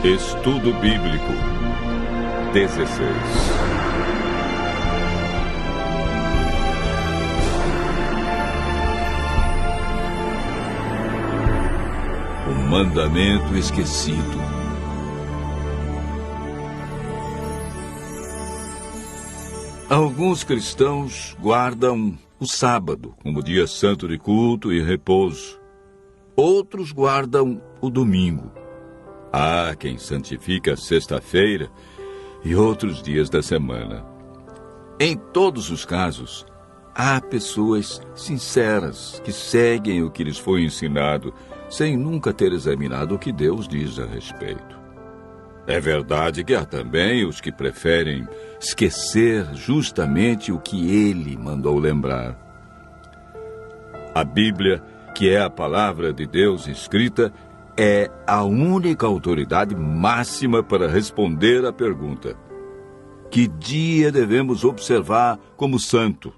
Estudo Bíblico 16. O mandamento esquecido. Alguns cristãos guardam o sábado como dia santo de culto e repouso. Outros guardam o domingo. Há quem santifica a sexta-feira e outros dias da semana. Em todos os casos, há pessoas sinceras que seguem o que lhes foi ensinado, sem nunca ter examinado o que Deus diz a respeito. É verdade que há também os que preferem esquecer justamente o que Ele mandou lembrar. A Bíblia, que é a palavra de Deus escrita, é a única autoridade máxima para responder à pergunta: que dia devemos observar como santo?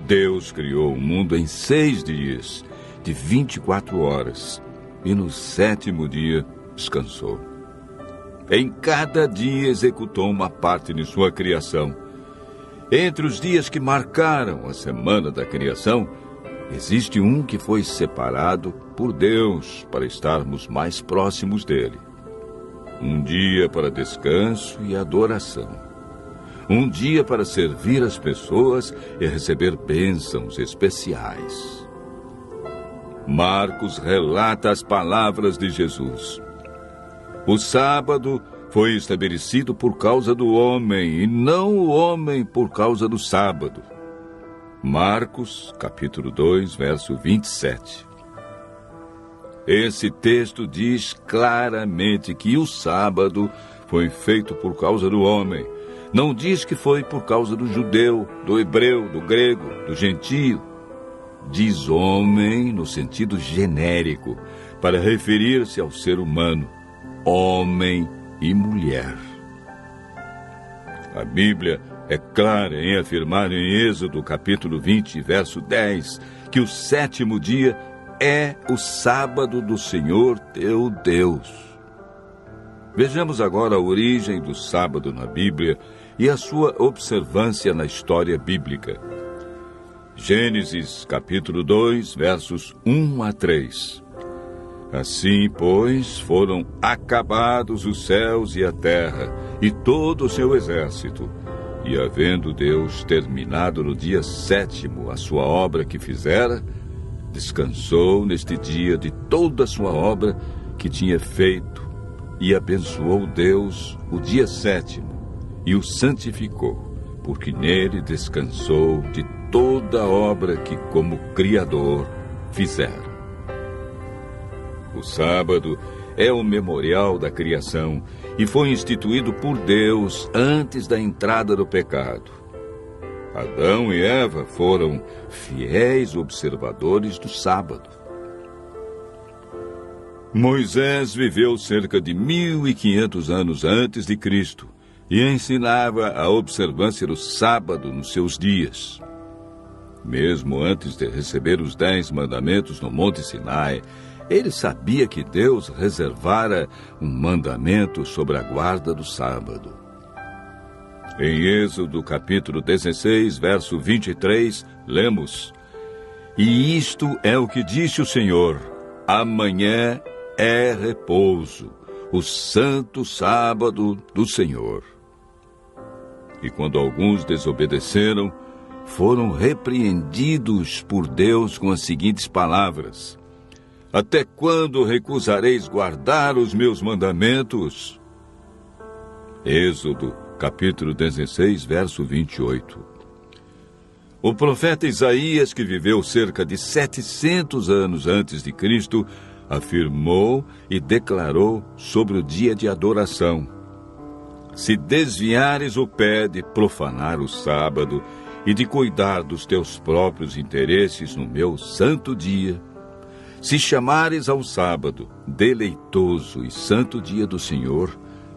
Deus criou o mundo em 6 dias, de 24 horas, e no 7º dia descansou. Em cada dia executou uma parte de sua criação. Entre os dias que marcaram a semana da criação, existe um que foi separado por Deus para estarmos mais próximos dele. Um dia para descanso e adoração. Um dia para servir as pessoas e receber bênçãos especiais. Marcos relata as palavras de Jesus. O sábado foi estabelecido por causa do homem, e não o homem por causa do sábado. Marcos, capítulo 2, verso 27. Esse texto diz claramente que o sábado foi feito por causa do homem. Não diz que foi por causa do judeu, do hebreu, do grego, do gentio. Diz homem no sentido genérico, para referir-se ao ser humano, homem e mulher. A Bíblia é clara em afirmar em Êxodo, capítulo 20, verso 10, que o 7º dia é o sábado do Senhor teu Deus. Vejamos agora a origem do sábado na Bíblia e a sua observância na história bíblica. Gênesis, capítulo 2, versos 1 a 3. Assim, pois, foram acabados os céus e a terra, e todo o seu exército. E havendo Deus terminado no dia 7º a sua obra que fizera, descansou neste dia de toda a sua obra que tinha feito, e abençoou Deus o dia 7º, e o santificou, porque nele descansou de toda a obra que como Criador fizera. O sábado é o memorial da criação e foi instituído por Deus antes da entrada do pecado. Adão e Eva foram fiéis observadores do sábado. Moisés viveu cerca de 1500 anos antes de Cristo e ensinava a observância do sábado nos seus dias. Mesmo antes de receber os 10 mandamentos no Monte Sinai, ele sabia que Deus reservara um mandamento sobre a guarda do sábado. Em Êxodo, capítulo 16, verso 23, lemos: E isto é o que disse o Senhor: amanhã é repouso, o santo sábado do Senhor. E quando alguns desobedeceram, foram repreendidos por Deus com as seguintes palavras: Até quando recusareis guardar os meus mandamentos? Êxodo, capítulo 16, verso 28. O profeta Isaías, que viveu cerca de 700 anos antes de Cristo, afirmou e declarou sobre o dia de adoração: Se desviares o pé de profanar o sábado e de cuidar dos teus próprios interesses no meu santo dia, se chamares ao sábado deleitoso e santo dia do Senhor,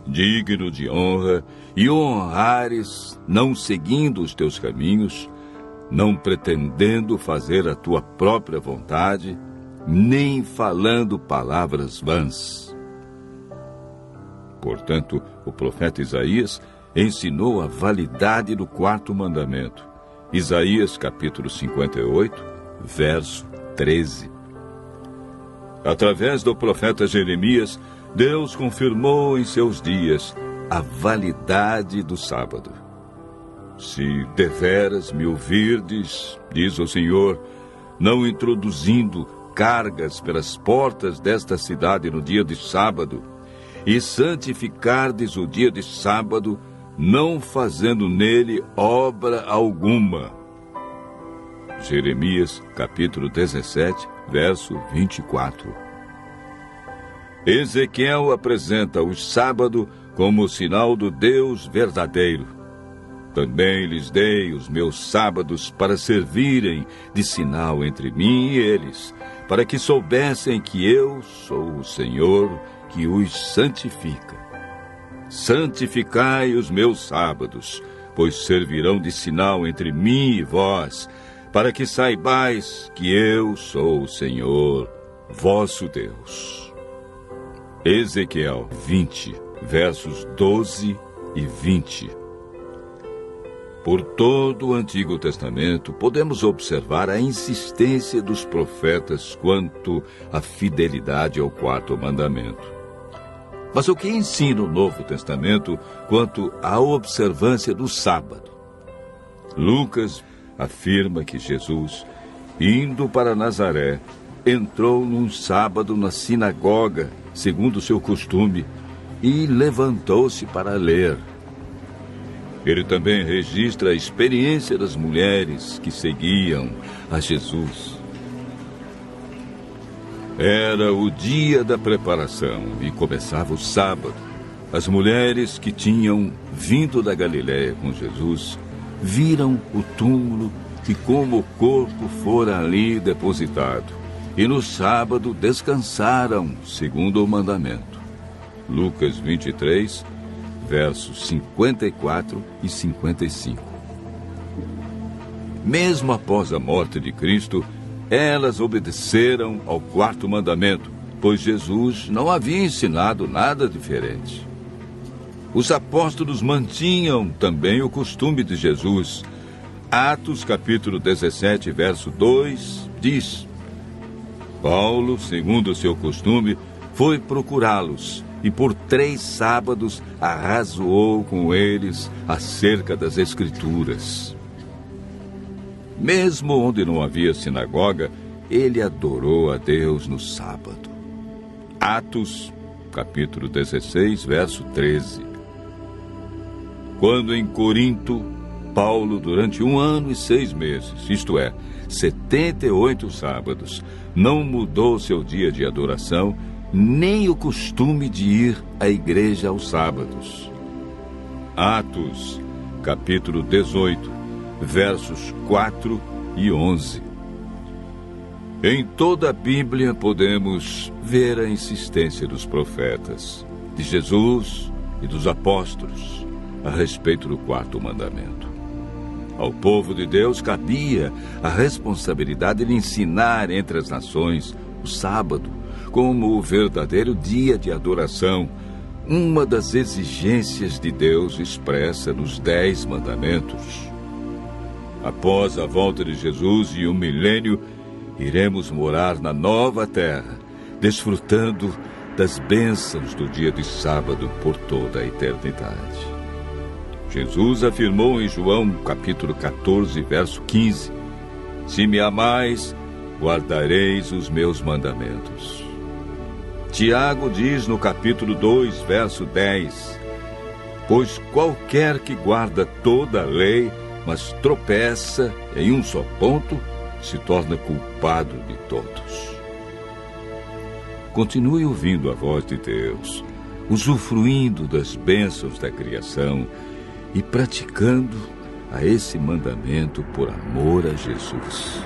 digno de honra, e o honrares, não seguindo os teus caminhos, não pretendendo fazer a tua própria vontade, nem falando palavras vãs. Portanto, o profeta Isaías ensinou a validade do quarto mandamento. Isaías, capítulo 58, verso 13. Através do profeta Jeremias, Deus confirmou em seus dias a validade do sábado. Se deveras me ouvirdes, diz o Senhor, não introduzindo cargas pelas portas desta cidade no dia de sábado, e santificardes o dia de sábado, não fazendo nele obra alguma. Jeremias, capítulo 17, verso 24. Ezequiel apresenta o sábado como sinal do Deus verdadeiro. Também lhes dei os meus sábados para servirem de sinal entre mim e eles, para que soubessem que eu sou o Senhor que os santifica. Santificai os meus sábados, pois servirão de sinal entre mim e vós, para que saibais que eu sou o Senhor, vosso Deus. Ezequiel 20, versos 12 e 20. Por todo o Antigo Testamento, podemos observar a insistência dos profetas quanto à fidelidade ao quarto mandamento. Mas o que ensina o Novo Testamento quanto à observância do sábado? Lucas afirma que Jesus, indo para Nazaré, entrou num sábado na sinagoga, segundo seu costume, e levantou-se para ler. Ele também registra a experiência das mulheres que seguiam a Jesus. Era o dia da preparação e começava o sábado. As mulheres que tinham vindo da Galiléia com Jesus viram o túmulo e como o corpo fora ali depositado. E no sábado descansaram, segundo o mandamento. Lucas 23, versos 54 e 55. Mesmo após a morte de Cristo, elas obedeceram ao quarto mandamento, pois Jesus não havia ensinado nada diferente. Os apóstolos mantinham também o costume de Jesus. Atos, capítulo 17, verso 2, diz: Paulo, segundo o seu costume, foi procurá-los e por 3 sábados arrazoou com eles acerca das Escrituras. Mesmo onde não havia sinagoga, ele adorou a Deus no sábado. Atos, capítulo 16, verso 13. Quando em Corinto, Paulo, durante 1 ano e 6 meses, isto é, 78 sábados, não mudou seu dia de adoração, nem o costume de ir à igreja aos sábados. Atos, capítulo 18, versos 4 e 11. Em toda a Bíblia podemos ver a insistência dos profetas, de Jesus e dos apóstolos a respeito do quarto mandamento. Ao povo de Deus cabia a responsabilidade de ensinar entre as nações o sábado como o verdadeiro dia de adoração, uma das exigências de Deus expressa nos 10 mandamentos. Após a volta de Jesus e o milênio, iremos morar na nova terra, desfrutando das bênçãos do dia de sábado por toda a eternidade. Jesus afirmou em João, capítulo 14, verso 15, Se me amais, guardareis os meus mandamentos. Tiago diz no capítulo 2, verso 10, Pois qualquer que guarda toda a lei, mas tropeça em um só ponto, se torna culpado de todos. Continue ouvindo a voz de Deus, usufruindo das bênçãos da criação e praticando a esse mandamento por amor a Jesus.